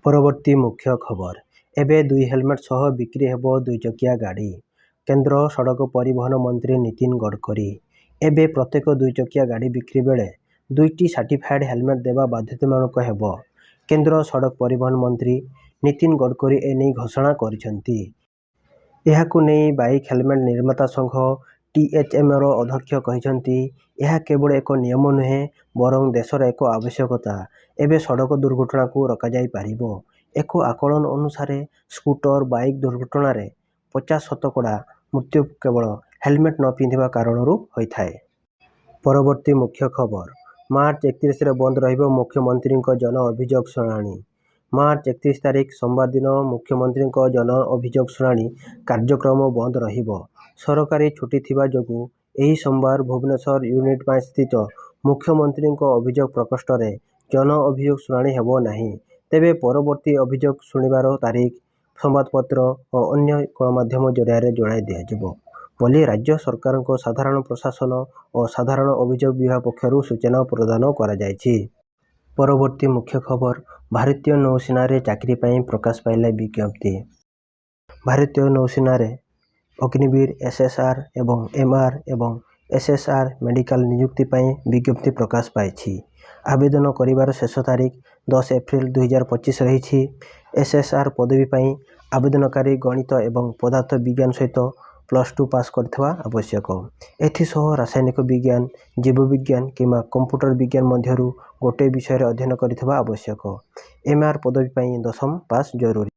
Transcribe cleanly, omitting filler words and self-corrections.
ପରବର୍ତ୍ତୀ ମୁଖ୍ୟ ଖବର। ଏବେ 2 ହେଲମେଟ୍ ସହ ବିକ୍ରି ହେବ 2 ଚକିଆ ଗାଡ଼ି। କେନ୍ଦ୍ର ସଡ଼କ ପରିବହନ ମନ୍ତ୍ରୀ ନୀତିନ ଗଡ଼କରୀ ଏବେ ପ୍ରତ୍ୟେକ 2 ଚକିଆ ଗାଡ଼ି ବିକ୍ରି ବେଳେ 2ଟି ସାର୍ଟିଫାଏଡ୍ ହେଲମେଟ୍ ଦେବା ବାଧ୍ୟତାମୂଳକ ହେବ। କେନ୍ଦ୍ର ସଡ଼କ ପରିବହନ ମନ୍ତ୍ରୀ ନୀତିନ ଗଡ଼କରୀ ଏନେଇ ଘୋଷଣା କରିଛନ୍ତି। ଏହାକୁ ନେଇ ବାଇକ୍ ହେଲମେଟ୍ ନିର୍ମାତା ସଂଘ THMର ଅଧ୍ୟକ୍ଷ କହିଛନ୍ତି, ଏହା କେବଳ ଏକ ନିୟମ ନୁହେଁ ବରଂ ଦେଶର ଏକ ଆବଶ୍ୟକତା। ଏବେ ସଡ଼କ ଦୁର୍ଘଟଣାକୁ ରୋକାଯାଇପାରିବ। ଏକ ଆକଳନ ଅନୁସାରେ ସ୍କୁଟର, ବାଇକ୍ ଦୁର୍ଘଟଣାରେ 50% ମୃତ୍ୟୁ କେବଳ ହେଲମେଟ୍ ନ ପିନ୍ଧିବା କାରଣରୁ ହୋଇଥାଏ। ପରବର୍ତ୍ତୀ ମୁଖ୍ୟ ଖବର। ମାର୍ଚ୍ଚ 31ରେ ବନ୍ଦ ରହିବ ମୁଖ୍ୟମନ୍ତ୍ରୀଙ୍କ ଜନ ଅଭିଯୋଗ ଶୁଣାଣି। ମାର୍ଚ୍ଚ 31 ତାରିଖ ସୋମବାର ଦିନ ମୁଖ୍ୟମନ୍ତ୍ରୀଙ୍କ ଜନ ଅଭିଯୋଗ ଶୁଣାଣି କାର୍ଯ୍ୟକ୍ରମ ବନ୍ଦ ରହିବ। ସରକାରୀ ଛୁଟି ଥିବା ଯୋଗୁଁ ଏହି ସୋମବାର ଭୁବନେଶ୍ୱର ୟୁନିଟ୍ 5 ସ୍ଥିତ ମୁଖ୍ୟମନ୍ତ୍ରୀଙ୍କ ଅଭିଯୋଗ ପ୍ରକୋଷ୍ଠରେ ଜନ ଅଭିଯୋଗ ଶୁଣାଣି ହେବ ନାହିଁ। ତେବେ ପରବର୍ତ୍ତୀ ଅଭିଯୋଗ ଶୁଣିବାର ତାରିଖ ସମ୍ବାଦପତ୍ର ଓ ଅନ୍ୟ ଗଣମାଧ୍ୟମ ଜରିଆରେ ଜଣାଇ ଦିଆଯିବ ବୋଲି ରାଜ୍ୟ ସରକାରଙ୍କ ସାଧାରଣ ପ୍ରଶାସନ ଓ ସାଧାରଣ ଅଭିଯୋଗ ବିଭାଗ ପକ୍ଷରୁ ସୂଚନା ପ୍ରଦାନ କରାଯାଇଛି। ପରବର୍ତ୍ତୀ ମୁଖ୍ୟ ଖବର। ଭାରତୀୟ ନୌସେନାରେ ଚାକିରି ପାଇଁ ପ୍ରକାଶ ପାଇଲା ବିଜ୍ଞପ୍ତି। ଭାରତୀୟ ନୌସେନାରେ ଅଗ୍ନିବୀର, SSR ଏବଂ MR ଏବଂ SSR ମେଡିକାଲ ନିଯୁକ୍ତି ପାଇଁ ବିଜ୍ଞପ୍ତି ପ୍ରକାଶ ପାଇଛି। ଆବେଦନ କରିବାର ଶେଷ ତାରିଖ 10 ଏପ୍ରିଲ 2025 ରହିଛି। SSR ପଦବୀ ପାଇଁ ଆବେଦନକାରୀ ଗଣିତ ଏବଂ ପଦାର୍ଥ ବିଜ୍ଞାନ ସହିତ +2 ପାସ୍ କରିଥିବା ଆବଶ୍ୟକ। ଏଥିସହ ରାସାୟନିକ ବିଜ୍ଞାନ, ଜୀବବିଜ୍ଞାନ କିମ୍ବା କମ୍ପ୍ୟୁଟର ବିଜ୍ଞାନ ମଧ୍ୟରୁ ଗୋଟିଏ ବିଷୟରେ ଅଧ୍ୟୟନ କରିଥିବା ଆବଶ୍ୟକ। MR ପଦବୀ ପାଇଁ 10ମ ପାସ୍ ଜରୁରୀ।